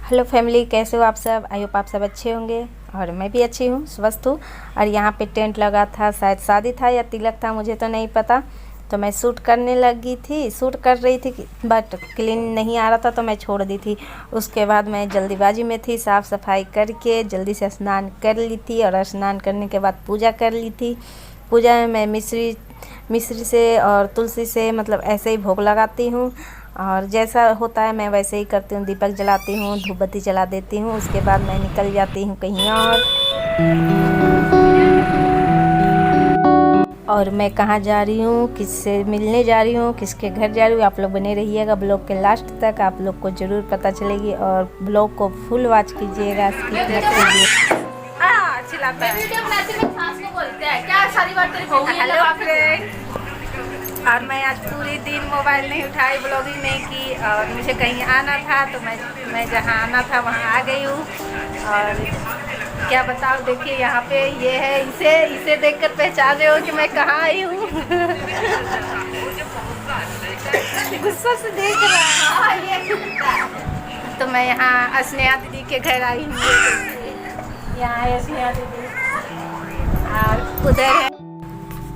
Hello family, कैसे हो आप सब। आई होप आप सब अच्छे होंगे और मैं भी अच्छी हूँ, स्वस्थ हूँ। और यहाँ पे टेंट लगा था, शायद शादी था या तिलक था, मुझे तो नहीं पता। तो मैं शूट करने लगी थी, शूट कर रही थी, बट क्लीन नहीं आ रहा था तो मैं छोड़ दी थी। उसके बाद मैं जल्दीबाजी में थी, साफ़ सफाई करके जल्दी से स्नान कर ली थी। और स्नान करने के बाद पूजा कर ली थी। पूजा में मैं मिश्री से और तुलसी से मतलब ऐसे ही भोग लगाती हूँ। और जैसा होता है मैं वैसे ही करती हूँ। दीपक जलाती हूँ, धूप बत्ती जला देती हूँ। उसके बाद मैं निकल जाती हूँ कहीं और मैं कहाँ जा रही हूँ, किससे मिलने जा रही हूँ, किसके घर जा रही हूँ, आप लोग बने रहिएगा ब्लॉग के लास्ट तक, आप लोग को ज़रूर पता चलेगी। और ब्लॉग को फुल वॉच कीजिएगा, स्किप मत कीजिए। हेलो फ्रेंड, और मैं आज पूरे दिन मोबाइल नहीं उठाई, ब्लॉगिंग नहीं की। और मुझे कहीं आना था तो मैं जहाँ आना था वहाँ आ गई हूँ। और क्या बताओ, देखिए यहाँ पे ये है, इसे देखकर पहचान रहे हो कि मैं कहाँ आई हूँ। गुस्सा से देख रहा है। तो मैं यहाँ स्नेहा दीदी के घर आई हूँ। यहाँ है स्नेहा दीदी और उधर है।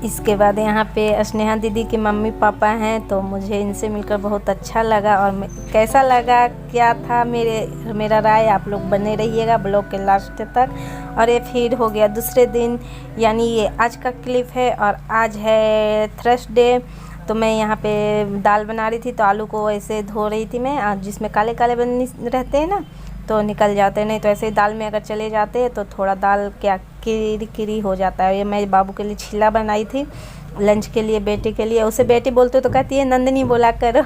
इसके बाद यहाँ पे स्नेहा दीदी के मम्मी पापा हैं, तो मुझे इनसे मिलकर बहुत अच्छा लगा। और कैसा लगा, क्या था मेरा राय, आप लोग बने रहिएगा ब्लॉग के लास्ट तक। और ये फिर हो गया दूसरे दिन, यानी ये आज का क्लिप है। और आज है थर्सडे। तो मैं यहाँ पे दाल बना रही थी, तो आलू को ऐसे धो रही थी मैं, जिसमें काले काले बन रहते हैं ना, तो निकल जाते हैं। नहीं तो ऐसे ही दाल में अगर चले जाते हैं तो थोड़ा दाल क्या किरी हो जाता है। ये मैं बाबू के लिए छिला बनाई थी लंच के लिए, बेटे के लिए। उसे बेटी बोलते तो कहती है नंदनी बोला करो।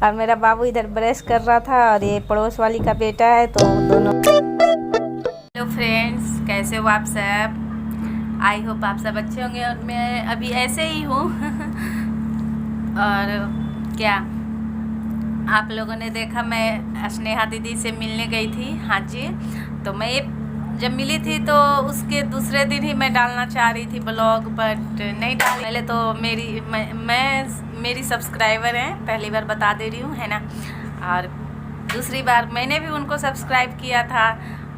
और मेरा बाबू इधर ब्रश कर रहा था, और ये पड़ोस वाली का बेटा है, तो दोनों। हेलो फ्रेंड्स, कैसे हो आप सब। आई होप आप सब अच्छे होंगे। और मैं अभी ऐसे ही हूँ। और क्या आप लोगों ने देखा, मैं स्नेहा दीदी से मिलने गई थी। हाँ जी, तो मैं जब मिली थी तो उसके दूसरे दिन ही मैं डालना चाह रही थी ब्लॉग, बट नहीं डाल। पहले तो मेरी सब्सक्राइबर हैं, पहली बार बता दे रही हूँ, है ना। और दूसरी बार मैंने भी उनको सब्सक्राइब किया था,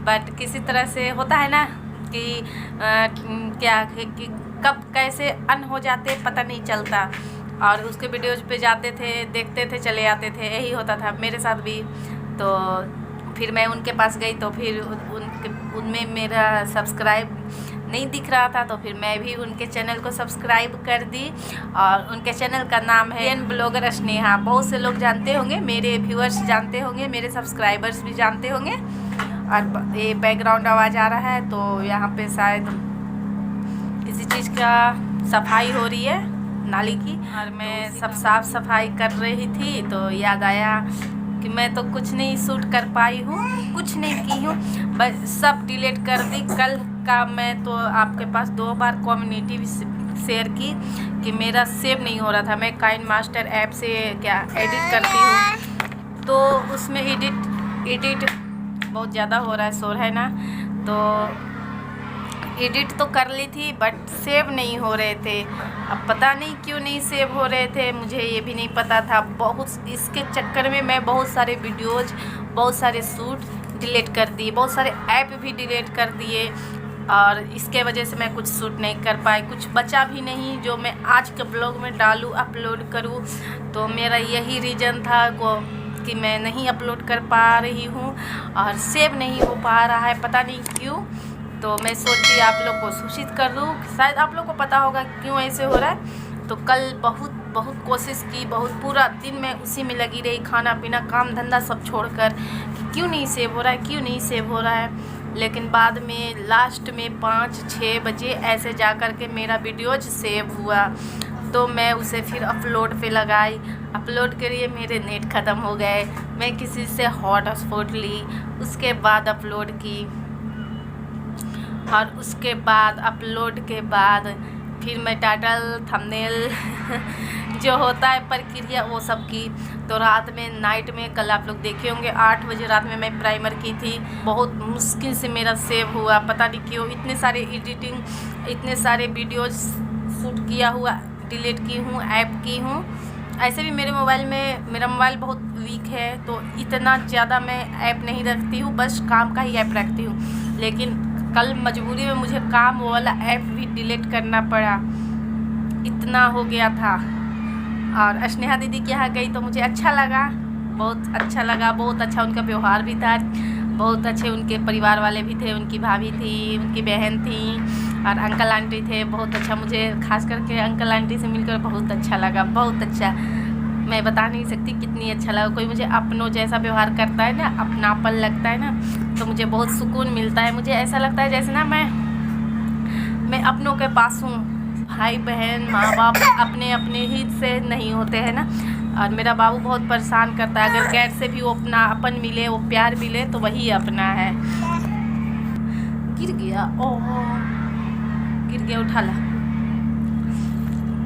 बट किसी तरह से होता है ना कि कि कब कैसे अन हो जाते पता नहीं चलता। और उसके वीडियोज पे जाते थे, देखते थे, चले आते थे, यही होता था मेरे साथ भी। तो फिर मैं उनके पास गई, तो फिर उनमें मेरा सब्सक्राइब नहीं दिख रहा था, तो फिर मैं भी उनके चैनल को सब्सक्राइब कर दी। और उनके चैनल का नाम है ब्लॉगर स्नेहा। बहुत से लोग जानते होंगे, मेरे व्यूअर्स जानते होंगे, मेरे सब्सक्राइबर्स भी जानते होंगे। और ये बैकग्राउंड आवाज़ आ रहा है, तो यहाँ पे शायद किसी चीज़ का सफाई हो रही है, नाली की। और मैं सब साफ़ सफाई कर रही थी, तो याद आया कि मैं तो कुछ नहीं शूट कर पाई हूँ, कुछ नहीं की हूँ, बस सब डिलीट कर दी। कल का मैं तो आपके पास 2 बार कम्युनिटी शेयर की कि मेरा सेव नहीं हो रहा था। मैं काइन मास्टर ऐप से क्या एडिट करती हूँ, तो उसमें एडिट बहुत ज़्यादा हो रहा है, शोर है ना, तो एडिट तो कर ली थी बट सेव नहीं हो रहे थे। अब पता नहीं क्यों नहीं सेव हो रहे थे, मुझे ये भी नहीं पता था। बहुत इसके चक्कर में मैं बहुत सारे वीडियोज़, बहुत सारे शूट डिलीट कर दिए, बहुत सारे ऐप भी डिलीट कर दिए। और इसके वजह से मैं कुछ शूट नहीं कर पाई, कुछ बचा भी नहीं जो मैं आज के ब्लॉग में डालूँ, अपलोड करूँ। तो मेरा यही रीज़न था कि मैं नहीं अपलोड कर पा रही हूँ और सेव नहीं हो पा रहा है, पता नहीं क्यों। तो मैं सोची आप लोग को सूचित कर दूँ, शायद आप लोग को पता होगा क्यों ऐसे हो रहा है। तो कल बहुत कोशिश की, बहुत पूरा दिन मैं उसी में लगी रही, खाना पीना काम धंधा सब छोड़कर, कि क्यों नहीं सेव हो रहा है, क्यों नहीं सेव हो रहा है। लेकिन बाद में लास्ट में 5-6 बजे ऐसे जा कर के मेरा वीडियोज सेव हुआ, तो मैं उसे फिर अपलोड पे लगाई। अपलोड करिए, मेरे नेट ख़त्म हो गए, मैं किसी से हॉटस्पॉट ली, उसके बाद अपलोड की। और उसके बाद अपलोड के बाद फिर मैं टाइटल थंबनेल जो होता है प्रक्रिया वो सब की। तो रात में नाइट में कल आप लोग देखे होंगे 8 बजे रात में मैं प्राइमर की थी। बहुत मुश्किल से मेरा सेव हुआ, पता नहीं क्यों। इतने सारे एडिटिंग, इतने सारे वीडियोज शूट किया हुआ डिलीट की हूँ, ऐप की हूँ। ऐसे भी मेरे मोबाइल में, मेरा मोबाइल बहुत वीक है तो इतना ज़्यादा मैं ऐप नहीं रखती हूँ, बस काम का ही ऐप रखती हूँ। लेकिन कल मजबूरी में मुझे काम वाला ऐप भी डिलीट करना पड़ा, इतना हो गया था। और स्नेहा दीदी के यहाँ गई तो मुझे अच्छा लगा, बहुत अच्छा लगा, बहुत अच्छा उनका व्यवहार भी था, बहुत अच्छे उनके परिवार वाले भी थे, उनकी भाभी थी, उनकी बहन थी और अंकल आंटी थे। बहुत अच्छा, मुझे खास करके अंकल आंटी से मिलकर बहुत अच्छा लगा, बहुत अच्छा। मैं बता नहीं सकती कितनी अच्छा लगा। कोई मुझे अपनों जैसा व्यवहार करता है ना, अपनापन लगता है ना, तो मुझे बहुत सुकून मिलता है। मुझे ऐसा लगता है जैसे ना मैं अपनों के पास हूँ। भाई बहन माँ बाप अपने अपने ही से नहीं होते हैं ना। और मेरा बाबू बहुत परेशान करता है, अगर गैर से भी वो अपना अपन मिले, वो प्यार मिले तो वही अपना है। गिर गया, ओह गिर गया, उठा ला।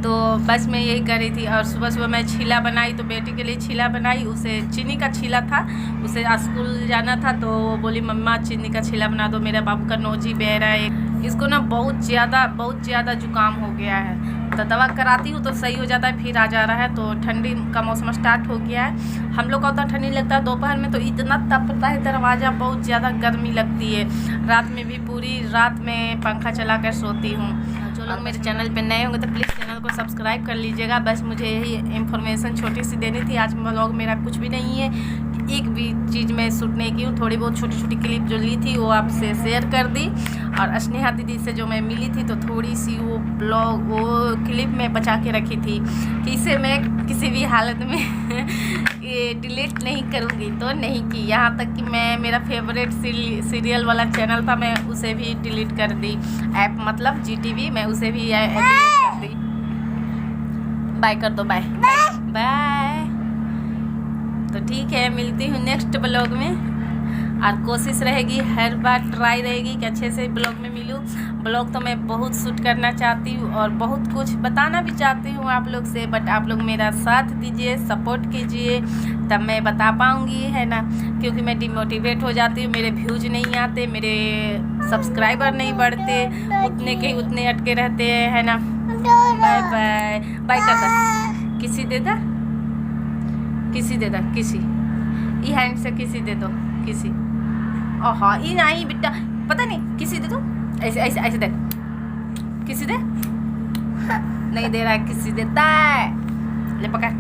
तो बस मैं यही कर रही थी। और सुबह सुबह मैं छीला बनाई, तो बेटी के लिए छीला बनाई, उसे चीनी का छीला था, उसे स्कूल जाना था तो बोली मम्मा चीनी का छीला बना दो। मेरे बाबू का नोजी बह रहा है, इसको ना बहुत ज़्यादा जुकाम हो गया है, तो दवा कराती हूँ तो सही हो जाता है, फिर आ जा रहा है। तो ठंडी का मौसम स्टार्ट हो गया है। हम लोग का उतना ठंडी लगता है, दोपहर में तो इतना तपता है दरवाज़ा, बहुत ज़्यादा गर्मी लगती है। रात में भी पूरी रात में पंखा चला कर सोती हूँ। जो लोग मेरे चैनल पे नए होंगे तो प्लीज़ चैनल को सब्सक्राइब कर लीजिएगा। बस मुझे यही इन्फॉर्मेशन छोटी सी देनी थी। आज व्लॉग मेरा कुछ भी नहीं है, एक भी चीज़ मैं शूट नहीं की हूँ, थोड़ी बहुत छोटी छोटी क्लिप जो ली थी वो आपसे शेयर कर दी। और स्नेहा दीदी से जो मैं मिली थी तो थोड़ी सी वो क्लिप में बचा के रखी थी कि इसे मैं किसी भी हालत में ये डिलीट नहीं करूँगी, तो नहीं की। यहाँ तक कि मैं मेरा फेवरेट सीरियल वाला चैनल था, मैं उसे भी डिलीट कर दी। ऐप मतलब GTV, मैं उसे भी डिलीट कर दी। बाय कर दो, बाय बाय। तो ठीक है, मिलती हूँ नेक्स्ट ब्लॉग में। और कोशिश रहेगी, हर बार ट्राई रहेगी कि अच्छे से ब्लॉग में मिलूँ। ब्लॉग तो मैं बहुत शूट करना चाहती हूँ और बहुत कुछ बताना भी चाहती हूँ आप लोग से, बट आप लोग मेरा साथ दीजिए, सपोर्ट कीजिए, तब मैं बता पाऊँगी, है ना। क्योंकि मैं डिमोटिवेट हो जाती हूँ, मेरे व्यूज़ नहीं आते, मेरे सब्सक्राइबर नहीं बढ़ते, उतने के उतने अटके रहते हैं, है ना। बाय बाय, बाय करता, किसी दे दा, किसी दे दा, किसी ई हैंड से किसी दे दो, किसी। ओह ये नहीं बेटा, पता नहीं, किसी दे दो, ऐसे ऐसे ऐसे दे, किसी दे, नहीं दे रहा है, किसी देता है, ले पकड़।